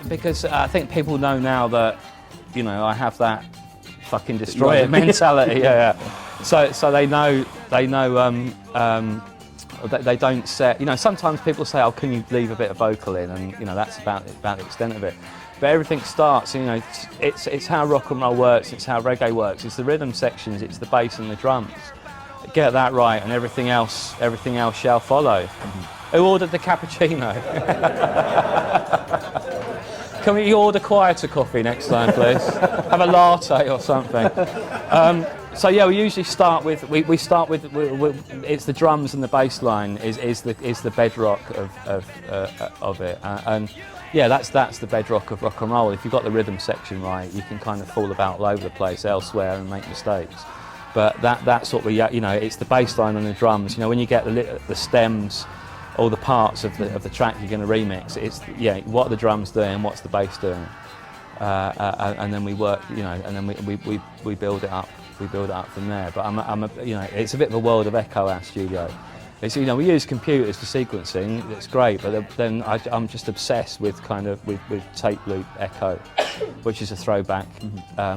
because I think people know now that, you know, I have that fucking destroy it mentality. Yeah. So they know. They don't set. You know, sometimes people say, "Oh, can you leave a bit of vocal in?" And you know, that's about the extent of it. But everything starts. You know, it's how rock and roll works. It's how reggae works. It's the rhythm sections. It's the bass and the drums. Get that right, and everything else shall follow. Mm-hmm. Who ordered the cappuccino? Can we order quieter coffee next time, please? Have a latte or something. So yeah, we usually start with it's the drums and the bass line is the bedrock of it, and yeah, that's the bedrock of rock and roll. If you've got the rhythm section right, you can kind of fall about all over the place elsewhere and make mistakes. But that's what we, you know, it's the bass line and the drums. You know, when you get the stems, all the parts of the track you're going to remix, it's what are the drums doing, what's the bass doing, and then we work, you know, and then we build it up. We build it up from there. But you know, it's a bit of a world of echo, our studio. It's, you know, we use computers for sequencing. It's great, but then I'm just obsessed with with tape loop echo, which is a throwback.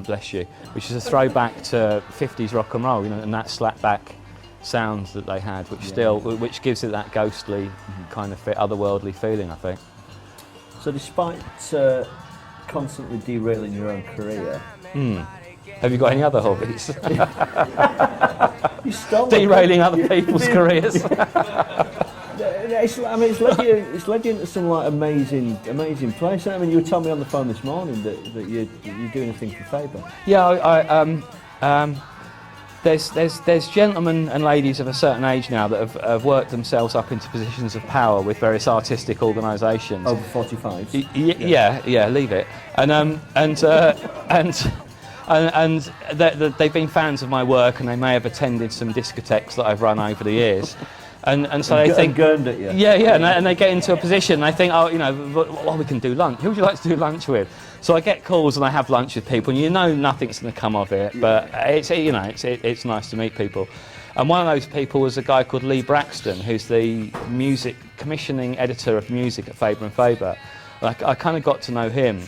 Bless you. Which is a throwback to 50s rock and roll, you know, and that slapback sounds that they had, which gives it that ghostly kind of otherworldly feeling, I think. So, despite constantly derailing your own career. Have you got any other hobbies? You stole derailing other people's careers. It's led you into some like amazing place. I mean, you were telling me on the phone this morning that you're doing a thing for Faber. Yeah, there's gentlemen and ladies of a certain age now that have worked themselves up into positions of power with various artistic organisations. Over 45. Yeah, leave it. And they've been fans of my work, and they may have attended some discotheques that I've run over the years. And so they think, gurned at you. Yeah, and they get into a position. And they think, oh, you know, well, we can do lunch. Who would you like to do lunch with? So I get calls and I have lunch with people, and you know nothing's going to come of it. But it's, you know, it's nice to meet people. And one of those people was a guy called Lee Braxton, who's the music commissioning editor of music at Faber and Faber. And I kind of got to know him,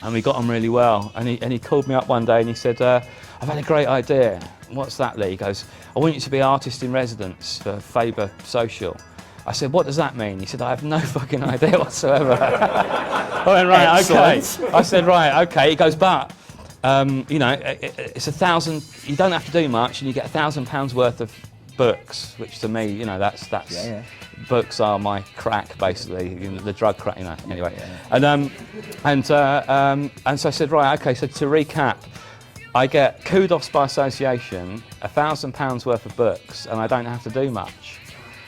and we got on really well. And he called me up one day and he said, I've had a great idea. What's that, Lee? He goes, I want you to be artist in residence for Faber Social. I said, what does that mean? He said, I have no fucking idea whatsoever. I went, right, excellent. Okay. I said, right, okay. He goes, but, you know, it's 1,000, you don't have to do much, and you get £1,000 worth of books, which to me, you know, that's books are my crack, basically, you know, the drug crack, you know, anyway. And so I said, right, okay, so to recap, I get kudos by association, £1,000 worth of books, and I don't have to do much.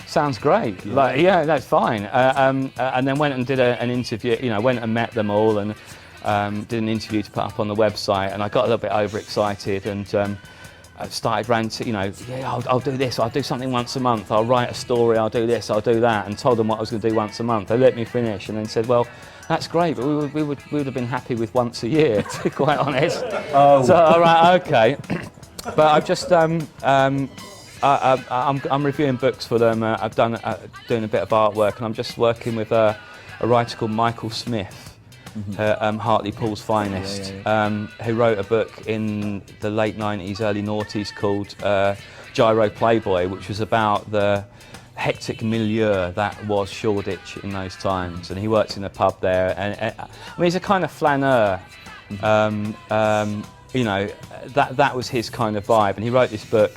Sounds great. Yeah. Like, yeah, that's fine. And then went and did an interview. You know, went and met them all, and did an interview to put up on the website. And I got a little bit overexcited, and I started ranting. You know, yeah, I'll do this. I'll do something once a month. I'll write a story. I'll do this. I'll do that. And told them what I was going to do once a month. They let me finish, and then said, well, that's great, but we would have been happy with once a year, to be quite honest. Oh. So, all right, okay. But I've just I'm reviewing books for them. I've done doing a bit of artwork, and I'm just working with a writer called Michael Smith, Hartley Paul's finest, who wrote a book in the late 90s, early noughties called Gyro Playboy, which was about the hectic milieu that was Shoreditch in those times, and he worked in a pub there. And I mean, he's a kind of flaneur. You know, that was his kind of vibe, and he wrote this book.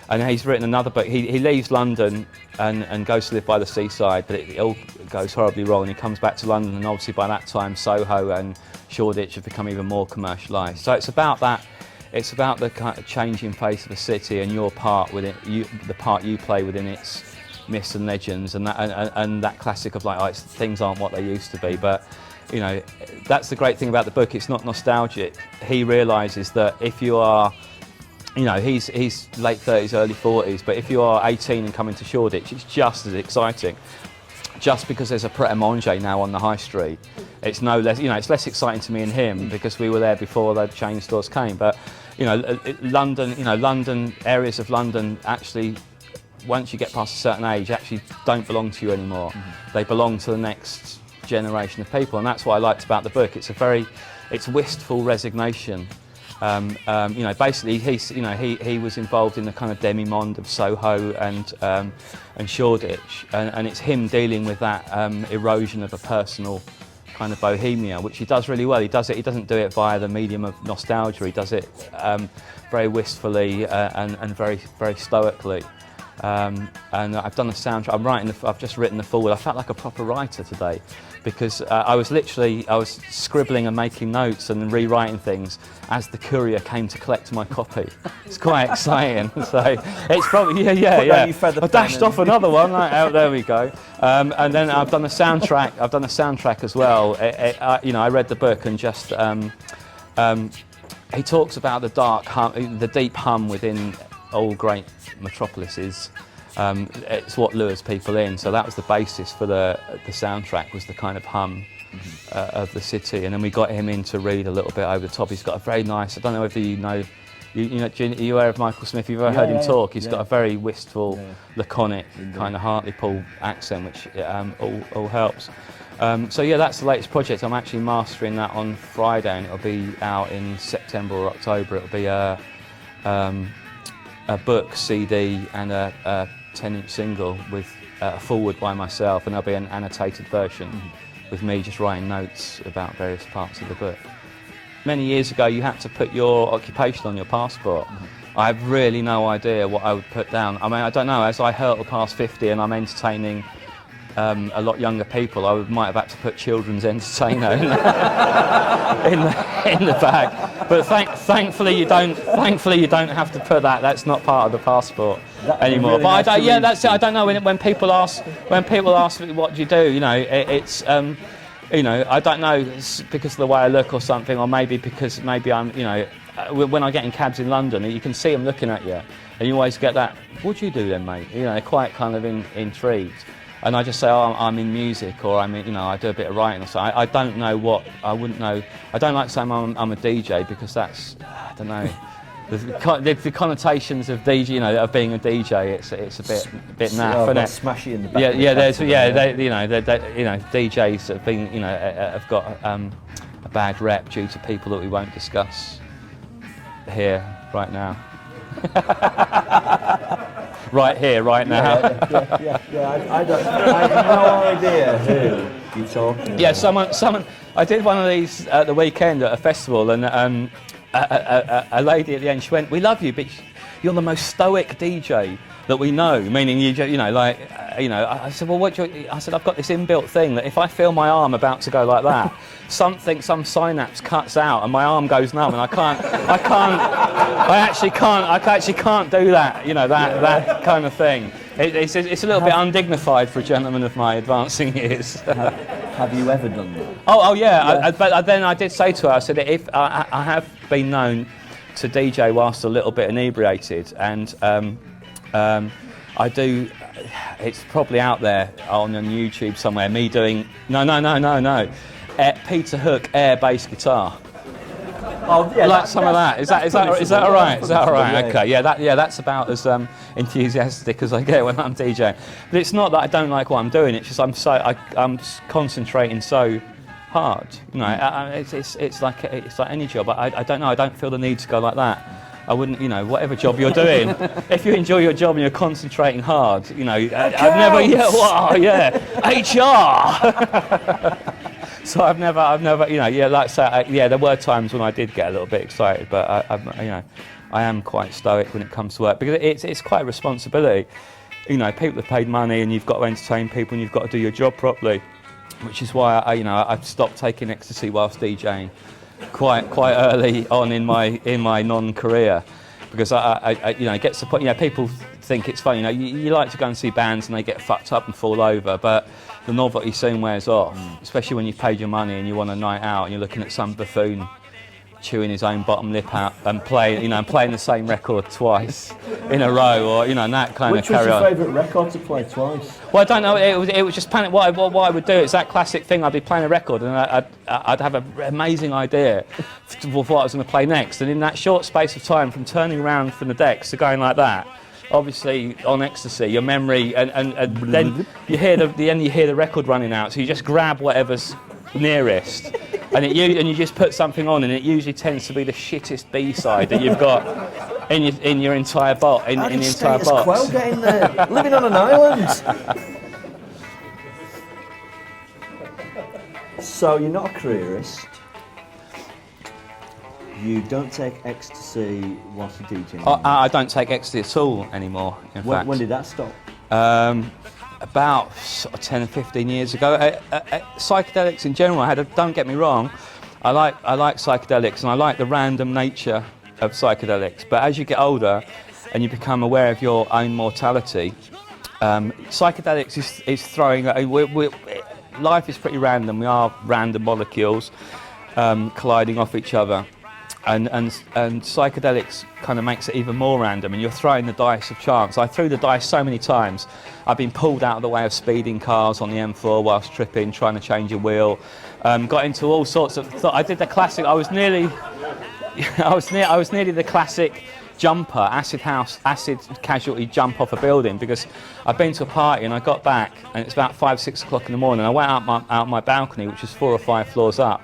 And he's written another book. He leaves London and goes to live by the seaside, but it all goes horribly wrong. And he comes back to London, and obviously by that time Soho and Shoreditch have become even more commercialised. So it's about that. It's about the kind of changing face of a city and your part within the part you play within its myths and legends, and that classic of like, things aren't what they used to be. But you know, that's the great thing about the book. It's not nostalgic. He realises that if you are, you know, he's late 30s, early 40s, but if you are 18 and coming to Shoreditch, it's just as exciting. Just because there's a Pret-a-Manger now on the high street, it's no less, you know, it's less exciting to me and him because we were there before the chain stores came. But you know, London, areas of London actually, once you get past a certain age, actually don't belong to you anymore. They belong to the next generation of people, and that's what I liked about the book. It's wistful resignation. Basically, he was involved in the kind of demi-monde of Soho and Shoreditch, and it's him dealing with that erosion of a personal kind of bohemia, which he does really well. He doesn't do it via the medium of nostalgia. He does it very wistfully and very, very stoically. And I've done the soundtrack. I've just written the foreword. I felt like a proper writer today, because I was scribbling and making notes and rewriting things as the courier came to collect my copy. It's quite exciting. So it's probably I dashed off another one. There we go. And then I've done the soundtrack. I've done the soundtrack as well. I read the book and just he talks about the dark hum, the deep hum within all great metropolises. It's what lures people in, so that was the basis for the soundtrack, was the kind of hum of the city. And then we got him in to read a little bit over the top. He's got a very nice, I don't know whether you know, are you aware of Michael Smith? You've ever heard him talk? He's got a very wistful, laconic, kind of Hartlepool accent, which all helps. So yeah, that's the latest project. I'm actually mastering that on Friday, and it'll be out in September or October. It'll be a book, CD, and a 10-inch single with a foreword by myself, and there'll be an annotated version with me just writing notes about various parts of the book. Many years ago, you had to put your occupation on your passport. I have really no idea what I would put down. I mean, I don't know, as I hurtle past 50 and I'm entertaining a lot younger people, I might have had to put children's entertainer in the bag. But thankfully you don't have to put that. That's not part of the passport anymore. Really, but that's it. I don't know when people ask me what do you do. I don't know, it's because of the way I look or something, or maybe I'm when I get in cabs in London, you can see them looking at you, and you always get that. What do you do then, mate? They're quite kind of intrigued. And I just say, I'm in music, or I do a bit of writing or something. I don't know what, I wouldn't know. I don't like saying I'm a DJ, because that's, I don't know. The connotations of DJ, of being a DJ, it's a bit naff, isn't it? Smashy in the back. DJs have been, have got a bad rep due to people that we won't discuss here right now. Right here, right now. I have no idea who you're talking about. Yeah, someone. I did one of these at the weekend at a festival, and a lady at the end, she went, "We love you, but you're the most stoic DJ that we know." Meaning, I said, "Well, I said, "I've got this inbuilt thing that if I feel my arm about to go like that, some synapse cuts out and my arm goes numb, and I actually can't do that. That kind of thing. It's a little bit undignified for a gentleman of my advancing years." Have you ever done that? Oh yeah. But then I did say to her, I said, if I have been known to DJ whilst a little bit inebriated, and I do. It's probably out there on YouTube somewhere. Me doing no. Peter Hook air bass guitar. Oh yeah, like some of that. Is that all right? Is that all right? Okay. Yeah. That's about as enthusiastic as I get when I'm DJing. But it's not that I don't like what I'm doing. It's just I'm concentrating so hard. It's like any job. I don't know. I don't feel the need to go like that. I wouldn't, whatever job you're doing, if you enjoy your job and you're concentrating hard, I've never, HR. So I've never, like I say, there were times when I did get a little bit excited, but I am quite stoic when it comes to work, because it's quite a responsibility. People have paid money, and you've got to entertain people, and you've got to do your job properly, which is why I've stopped taking ecstasy whilst DJing. Quite early on in my non-career, because it gets to the point. People think it's funny. You like to go and see bands and they get fucked up and fall over, but the novelty soon wears off. Especially when you've paid your money and you want a night out and you're looking at some buffoon chewing his own bottom lip out and playing the same record twice in a row, or and that kind of carry on. Which was your favourite record to play twice? Well, I don't know. It was just panic. What I would do, it's that classic thing. I'd be playing a record, and I'd have an amazing idea for what I was going to play next. And in that short space of time, from turning around from the decks to going like that, obviously on ecstasy, your memory, and then you hear the record running out. So you just grab whatever's nearest, and you just put something on, and it usually tends to be the shittest B-side that you've got in your entire box. In the entire box. Quo getting there, living on an island. So you're not a careerist. You don't take ecstasy whilst you're DJing. I don't take ecstasy at all anymore. In fact, When did that stop? About sort of 10 or 15 years ago. Psychedelics in general, don't get me wrong, I like psychedelics and I like the random nature of psychedelics, but as you get older and you become aware of your own mortality, psychedelics is throwing... life is pretty random. We are random molecules colliding off each other. And psychedelics kind of makes it even more random, and you're throwing the dice of chance. I threw the dice so many times. I've been pulled out of the way of speeding cars on the M4 whilst tripping, trying to change a wheel. Got into all sorts of... I did the classic... I was nearly the classic jumper, acid casualty jump off a building, because I'd been to a party and I got back and it's about 5, 6 o'clock in the morning. I went out my balcony, which is 4 or 5 floors up.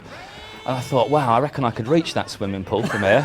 And I thought, wow, I reckon I could reach that swimming pool from here.